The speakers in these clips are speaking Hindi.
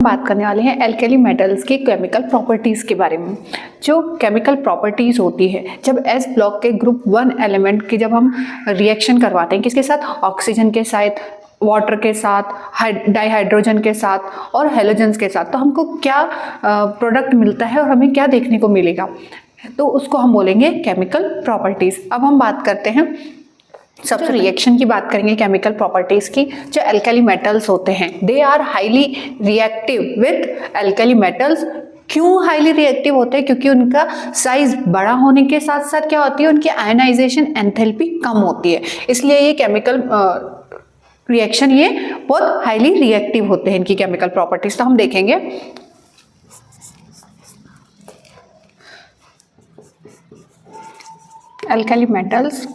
बात करने वाले हैं एल्कली मेटल्स की केमिकल प्रॉपर्टीज़ के बारे में। जो केमिकल प्रॉपर्टीज़ होती है, जब एस ब्लॉक के ग्रुप 1 एलिमेंट की जब हम रिएक्शन करवाते हैं, किसके साथ? ऑक्सीजन के साथ, वाटर के साथ, डाइहाइड्रोजन के साथ और हेलोजेंस के साथ, तो हमको क्या प्रोडक्ट मिलता है और हमें क्या देखने को मिलेगा, तो उसको हम बोलेंगे केमिकल प्रॉपर्टीज़। अब हम बात करते हैं, सबसे रिएक्शन की बात करेंगे केमिकल प्रॉपर्टीज की। जो एल्कली मेटल्स होते हैं, they are highly reactive with alkali metals. क्यों हाईली रिएक्टिव होते हैं? क्योंकि उनका साइज बड़ा होने के साथ साथ क्या होती है, उनकी आयनाइजेशन एंथैल्पी कम होती है, इसलिए ये केमिकल रिएक्शन ये बहुत हाईली रिएक्टिव होते हैं, इनकी केमिकल प्रॉपर्टीज। तो हम देखेंगे alkali metals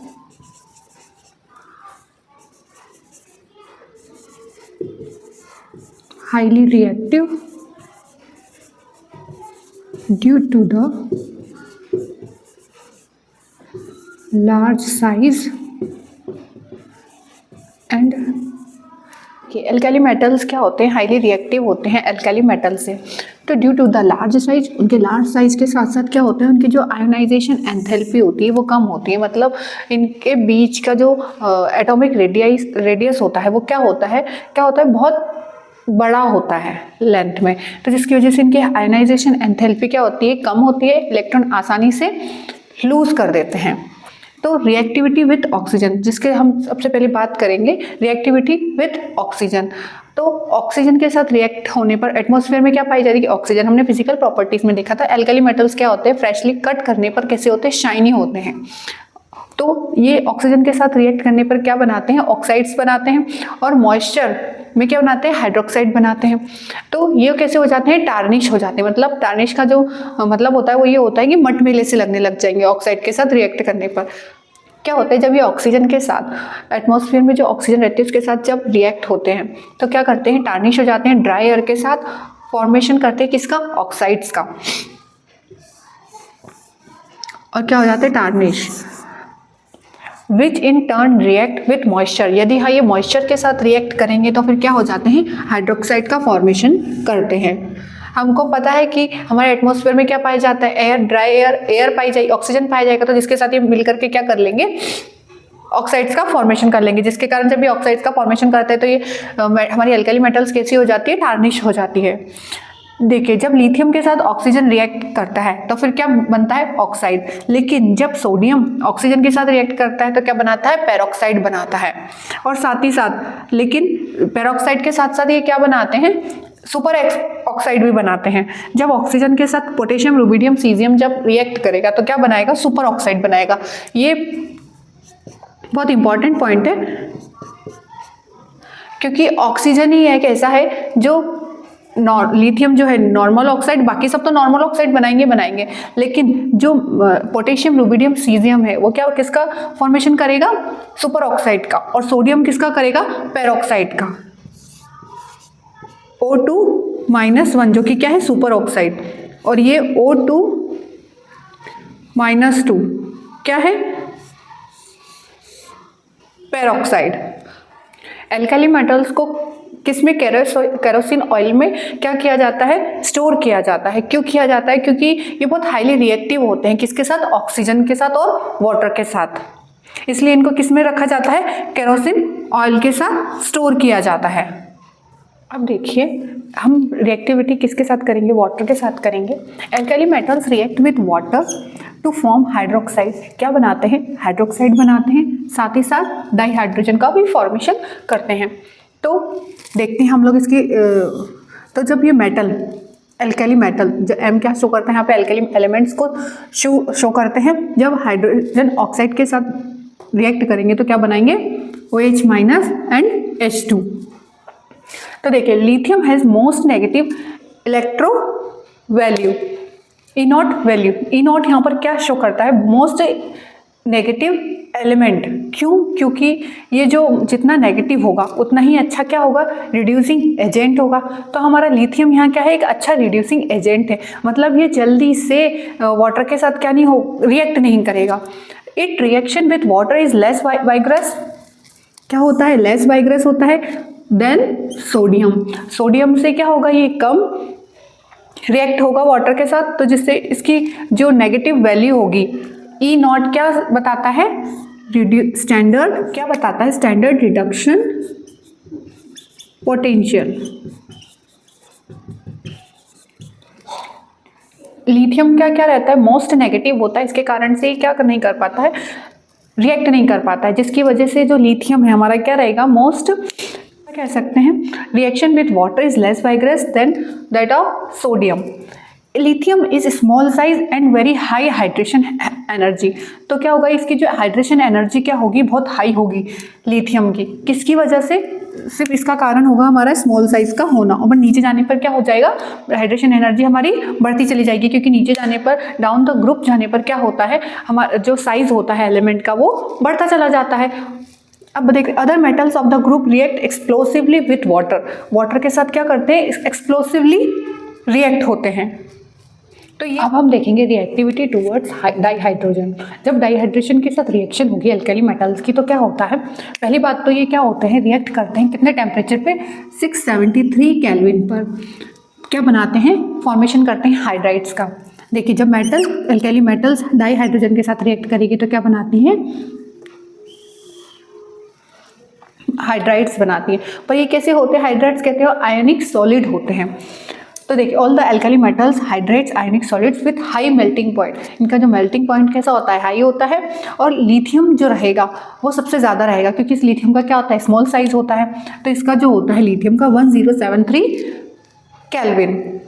highly reactive due to the large size and alkali metals क्या होते हैं? हाईली रिएक्टिव होते हैं एल्कली मेटल से। तो due to the large size, उनके लार्ज साइज के साथ साथ क्या होता है, उनकी जो आयोनाइजेशन एंथैल्पी होती है वो कम होती है। मतलब इनके बीच का जो एटॉमिक रेडियस होता है वो क्या होता है बहुत बड़ा होता है लेंथ में, तो जिसकी वजह से इनकी आयोनाइजेशन एंथैल्पी क्या होती है, कम होती है, इलेक्ट्रॉन आसानी से लूज कर देते हैं। तो रिएक्टिविटी विथ ऑक्सीजन, जिसके हम सबसे पहले बात करेंगे, रिएक्टिविटी विथ ऑक्सीजन। तो ऑक्सीजन के साथ रिएक्ट होने पर एटमॉस्फेयर में क्या पाई जाती है? ऑक्सीजन। हमने फिजिकल प्रॉपर्टीज में देखा था एल्कली मेटल्स क्या होते हैं, फ्रेशली कट करने पर कैसे होते हैं, शाइनी होते हैं। तो ये ऑक्सीजन के साथ रिएक्ट करने पर क्या बनाते हैं, ऑक्साइड्स बनाते हैं, और मॉइस्चर में क्या बनाते हैं, हाइड्रोक्साइड बनाते हैं। तो ये कैसे हो जाते हैं, टार्निश हो जाते हैं। मतलब टार्निश का जो मतलब होता है वो ये होता है कि मटमेले से लगने लग जाएंगे ऑक्साइड के साथ रिएक्ट करने पर। क्या होता है, जब ये ऑक्सीजन के साथ, एटमॉस्फेयर में जो ऑक्सीजन रहती है उसके साथ जब रिएक्ट होते हैं तो क्या करते हैं, टार्निश हो जाते हैं, ड्राई एयर के साथ फॉर्मेशन करते हैं किसका, ऑक्साइड्स का, और क्या हो जाते हैं, tarnish. Which in turn react with moisture, यदि हाँ ये मॉइस्चर के साथ रिएक्ट करेंगे तो फिर क्या हो जाते हैं, हाइड्रोक्साइड का फॉर्मेशन करते हैं। हमको पता है कि हमारे एटमॉस्फेयर में क्या पाया जाता है, एयर, ड्राई एयर पाई जाएगी, ऑक्सीजन पाया जाएगा, तो जिसके साथ ये मिलकर के क्या कर लेंगे, ऑक्साइड्स का फॉर्मेशन कर लेंगे, जिसके कारण जब ये ऑक्साइड्स का फॉर्मेशन करते हैं तो ये हमारी एल्कली मेटल्स कैसी हो जाती है, टार्निश हो जाती है। देखिए, जब लिथियम के साथ ऑक्सीजन रिएक्ट करता है तो फिर क्या बनता है, ऑक्साइड। लेकिन जब सोडियम ऑक्सीजन के साथ रिएक्ट करता है तो क्या बनाता है, पेरोक्साइड बनाता है। और साथ ही साथ, लेकिन पेरोक्साइड के साथ साथ ये क्या बनाते हैं, सुपर ऑक्साइड भी बनाते हैं। जब ऑक्सीजन के साथ पोटेशियम, रुबिडियम, सीजियम जब रिएक्ट करेगा तो क्या बनाएगा, सुपर ऑक्साइड बनाएगा। ये बहुत इंपॉर्टेंट पॉइंट है, क्योंकि ऑक्सीजन ही एक ऐसा है जो लिथियम जो है नॉर्मल ऑक्साइड, बाकी सब तो नॉर्मल ऑक्साइड बनाएंगे, लेकिन जो पोटेशियम, रुबिडियम, सीजियम है वो क्या, किसका फॉर्मेशन करेगा, सुपर ऑक्साइड का। और सोडियम किसका करेगा, पेरोक्साइड का, O2-1, जो कि क्या है, सुपर ऑक्साइड। और ये O2-2 क्या है, पेरोक्साइड। एल्कली मेटल्स को किसमें, केरोसिन ऑयल में क्या किया जाता है, स्टोर किया जाता है। क्यों किया जाता है, क्योंकि ये बहुत हाईली रिएक्टिव होते हैं, किसके साथ, ऑक्सीजन के साथ और वाटर के साथ, इसलिए इनको किसमें रखा जाता है, केरोसिन ऑयल के साथ स्टोर किया जाता है। अब देखिए, हम रिएक्टिविटी किसके साथ करेंगे, वाटर के साथ करेंगे। Alkali metals react with water to form hydroxide, क्या बनाते हैं, हाइड्रोक्साइड बनाते हैं, साथ ही साथ डाइहाइड्रोजन का भी फॉर्मेशन करते हैं। तो देखते हैं हम लोग इसकी, तो जब ये मेटल, एल्कली मेटल, जो एम क्या शो करते हैं यहाँ पे, एल्कली एलिमेंट्स को शो करते हैं। जब हाइड्रोजन ऑक्साइड के साथ रिएक्ट करेंगे तो क्या बनाएंगे, OH- एंड H2। तो देखिए, lithium has most negative electro value, E naught value. E naught यहाँ पर क्या शो करता है, मोस्ट नेगेटिव एलिमेंट। क्यों, क्योंकि ये जो जितना नेगेटिव होगा उतना ही अच्छा क्या होगा, रिड्यूसिंग एजेंट होगा। तो हमारा लिथियम यहाँ क्या है, एक अच्छा रिड्यूसिंग एजेंट है। मतलब ये जल्दी से वाटर के साथ क्या नहीं हो, रिएक्ट नहीं करेगा। It reaction with water is less vigorous, क्या होता है, लेस वाइग्रस होता है। Then sodium. सोडियम से क्या होगा, ये कम रिएक्ट होगा वाटर के साथ, तो जिससे इसकी जो नेगेटिव वैल्यू होगी ई नॉट क्या बताता है, स्टैंडर्ड क्या बताता है, स्टैंडर्ड रिडक्शन पोटेंशियल। लिथियम क्या क्या रहता है, मोस्ट नेगेटिव होता है, इसके कारण से क्या नहीं कर पाता है, रिएक्ट नहीं कर पाता है, जिसकी वजह से जो लिथियम है हमारा क्या रहेगा, मोस्ट कह सकते हैं reaction with water is less vigorous than that of sodium. Lithium is small size and very high hydration energy. तो क्या होगा, इसकी जो हाइड्रेशन एनर्जी क्या होगी, बहुत हाई होगी लिथियम की। किसकी वजह से, सिर्फ इसका कारण होगा हमारा स्मॉल साइज का होना, और नीचे जाने पर क्या हो जाएगा, हाइड्रेशन एनर्जी हमारी बढ़ती चली जाएगी, क्योंकि नीचे जाने पर, डाउन द ग्रुप जाने पर क्या होता है, हमारा जो साइज होता है एलिमेंट का वो बढ़ता चला जाता है। अब देखिए, other metals of the group react explosively with water. Water के साथ क्या करते हैं, एक्सप्लोसिवली रिएक्ट होते हैं। तो ये अब हम देखेंगे रिएक्टिविटी टुवर्ड्स डाइहाइड्रोजन। जब डाइहाइड्रेशन के साथ रिएक्शन होगी एल्कली मेटल्स की, तो क्या होता है, पहली बात तो ये क्या होते हैं, रिएक्ट करते हैं कितने टेम्परेचर पे, 673 केल्विन पर। क्या बनाते हैं, फॉर्मेशन करते हैं हाइड्राइड्स का। देखिए, जब एल्कली मेटल्स डाइहाइड्रोजन के साथ रिएक्ट करेगी तो क्या बनाती हैं, हाइड्राइड्स बनाती है। पर ये कैसे होते हैं, हाइड्राइड्स कहते हैं आयनिक सॉलिड होते हैं। तो देखिए, all the alkali metals hydrates ionic solids with high melting point. इनका जो मेल्टिंग पॉइंट कैसा होता है, हाई होता है। और लिथियम जो रहेगा वो सबसे ज़्यादा रहेगा, क्योंकि इस लिथियम का क्या होता है, स्मॉल साइज होता है। तो इसका जो होता है लिथियम का 1073 केल्विन।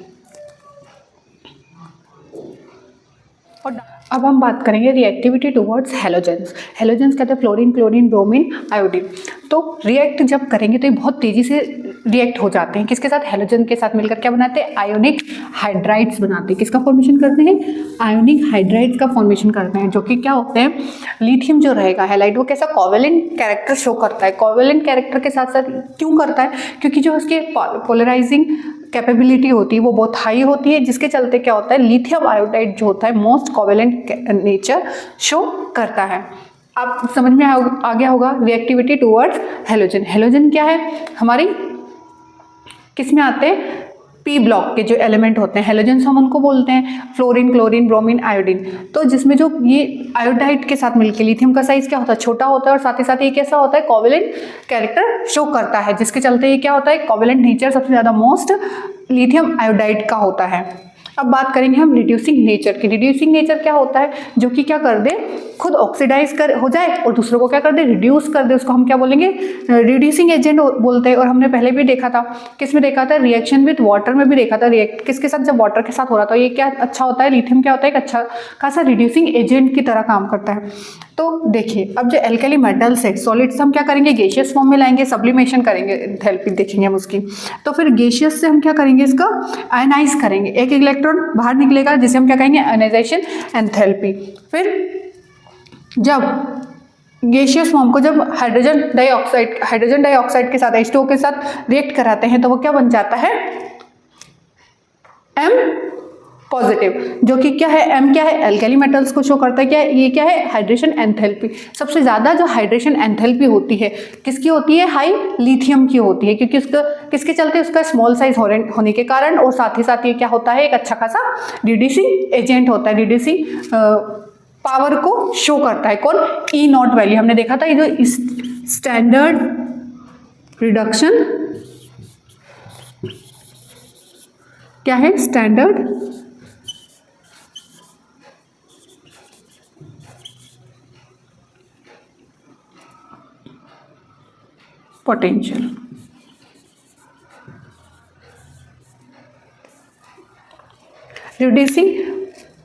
और अब हम बात करेंगे रिएक्टिविटी टुवर्ड्स हेलोजेंस। हेलोजेंस कहते हैं फ्लोरीन, क्लोरीन, ब्रोमीन, आयोडीन। तो रिएक्ट जब करेंगे तो ये बहुत तेज़ी से रिएक्ट हो जाते हैं। किसके साथ, हेलोजन के साथ मिलकर क्या बनाते हैं, आयोनिक हाइड्राइड्स बनाते हैं। किसका फॉर्मेशन करते हैं, आयोनिक हाइड्राइड्स का फॉर्मेशन करते हैं, जो कि क्या होते हैं, लिथियम जो रहेगा हैलाइड, वो कैसा कोवेलेंट कैरेक्टर शो करता है। कोवेलेंट कैरेक्टर के साथ साथ क्यों करता है, क्योंकि जो उसके पोलराइजिंग कैपेबिलिटी होती है वो बहुत हाई होती है, जिसके चलते क्या होता है, लिथियम आयोडाइड जो होता है मोस्ट कोवेलेंट नेचर शो करता है। आप समझ में आ गया होगा रिएक्टिविटी टुवर्ड्स हेलोजन। हेलोजन क्या है, हमारी किस में आते हैं, पी ब्लॉक के जो एलिमेंट होते हैं हेलोजेंस, हम उनको बोलते हैं फ्लोरीन, क्लोरीन, ब्रोमीन, आयोडीन। तो जिसमें जो ये आयोडाइड के साथ मिलकर लिथियम का साइज क्या होता है, छोटा होता है, और साथ ही साथ ये कैसा होता है, कोवेलेंट कैरेक्टर शो करता है, जिसके चलते ये क्या होता है, कोवेलेंट नेचर सबसे ज़्यादा मोस्ट लिथियम आयोडाइड का होता है। अब बात करेंगे हम रिड्यूसिंग नेचर की। रिड्यूसिंग नेचर क्या होता है, जो कि क्या कर दे, खुद ऑक्सीडाइज कर हो जाए और दूसरों को क्या कर दे, रिड्यूस कर दे। उसको हम क्या बोलेंगे, रिड्यूसिंग एजेंट बोलते हैं। और हमने पहले भी देखा था, किस में देखा था, रिएक्शन विथ वाटर में भी देखा था। रिएक्ट किसके साथ, जब वाटर के साथ हो रहा था, ये क्या अच्छा होता है, लिथियम क्या होता है, एक अच्छा खासा रिड्यूसिंग एजेंट की तरह काम करता है। तो देखिए, अब जो एल्कली मेटल्स है, सॉलिड्स हम क्या करेंगे, गैसियस फॉर्म में लाएंगे, सब्लिमेशन करेंगे, एंथैल्पी देखेंगे हम उसकी। तो फिर गैसियस से हम क्या करेंगे, इसका आयनाइज करेंगे, एक इलेक्ट्रॉन बाहर निकलेगा, जिसे हम क्या कहेंगे, आयनाइजेशन एंथैल्पी। फिर जब गैसियस फॉर्म को जब हाइड्रोजन डाइऑक्साइड के साथ H2O के साथ रिएक्ट कराते हैं, तो वो क्या बन जाता है, M पॉजिटिव, जो कि क्या है, M क्या है, एल्कली मेटल्स को शो करता है। क्या है, ये क्या है, हाइड्रेशन एंथैल्पी। सबसे ज़्यादा जो हाइड्रेशन एंथैल्पी होती है किसकी होती है, हाई लिथियम की होती है, क्योंकि उसका किसके चलते, उसका स्मॉल साइज होने के कारण, और साथ ही साथ ये क्या होता है, एक अच्छा खासा रिड्यूसिंग एजेंट होता है, रिड्यूसिंग पावर को शो करता है। कौन, ई नॉट वैल्यू हमने देखा था, ये जो स्टैंडर्ड रिडक्शन क्या है, स्टैंडर्ड पोटेंशियल। रिड्यूसिंग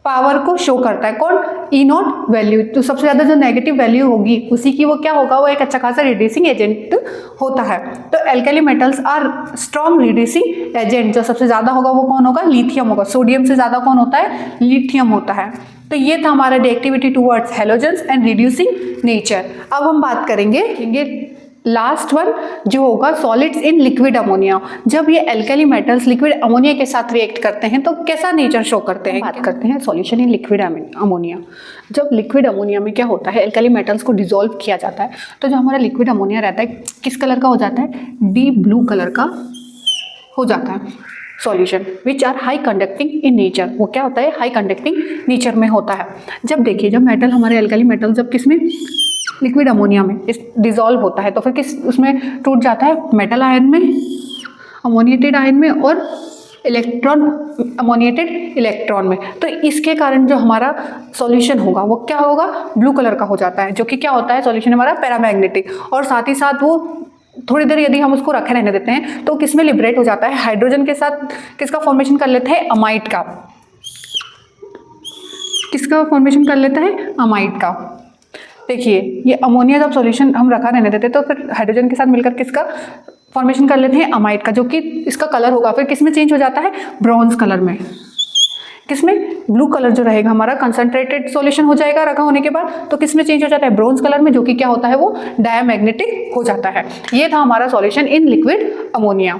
पावर को शो करता है कौन, ई नॉट वैल्यू। तो सबसे ज़्यादा जो नेगेटिव वैल्यू होगी उसी की वो क्या होगा, वो एक अच्छा खासा रिड्यूसिंग एजेंट होता है। तो alkali metals are strong reducing agent. जो सबसे ज़्यादा होगा वो कौन होगा, लिथियम होगा। सोडियम से ज़्यादा कौन होता है, लिथियम होता है। तो ये था हमारा reactivity towards halogens and reducing nature. अब हम बात करेंगे लास्ट वन जो होगा सॉलिड्स इन लिक्विड अमोनिया। जब ये एल्कली मेटल्स लिक्विड अमोनिया के साथ रिएक्ट करते हैं तो कैसा नेचर शो करते हैं। बात करते हैं सॉल्यूशन इन लिक्विड अमोनिया। जब लिक्विड अमोनिया में क्या होता है, एल्कली मेटल्स को डिसॉल्व किया जाता है तो जो हमारा लिक्विड अमोनिया रहता है किस कलर का हो जाता है, डीप ब्लू कलर का हो जाता है solution, which are high conducting in nature. वो क्या होता है, हाई कंडक्टिंग नेचर में होता है। जब देखिए जब मेटल हमारे एल्कली मेटल जब किस में, लिक्विड अमोनिया में इस डिसॉल्व होता है तो फिर किस उसमें टूट जाता है, मेटल आयन में, अमोनिएटेड आयन में और इलेक्ट्रॉन, अमोनिएटेड इलेक्ट्रॉन में। तो इसके कारण जो हमारा सॉल्यूशन होगा वो क्या होगा, ब्लू कलर का हो जाता है, जो कि क्या होता है सॉल्यूशन हमारा पैरामैग्नेटिक। और साथ ही साथ वो थोड़ी देर यदि हम उसको रखे रहने देते हैं तो किसमें लिबरेट हो जाता है, हाइड्रोजन के साथ किसका फॉर्मेशन कर लेते हैं, अमाइड का। किसका फॉर्मेशन कर लेता है, अमाइड का। देखिए ये अमोनिया जब सॉल्यूशन हम रखा रहने देते हैं तो फिर हाइड्रोजन के साथ मिलकर किसका फॉर्मेशन कर लेते हैं, अमाइड का, जो कि इसका कलर होगा फिर किसमें चेंज हो जाता है, ब्रॉन्ज कलर में। किसमें, ब्लू कलर जो रहेगा हमारा कंसंट्रेटेड सॉल्यूशन हो जाएगा रखा होने के बाद, तो किसमें चेंज हो जाता है, ब्रॉन्ज कलर में, जो कि क्या होता है वो डायमैग्नेटिक हो जाता है। ये था हमारा सॉल्यूशन इन लिक्विड अमोनिया।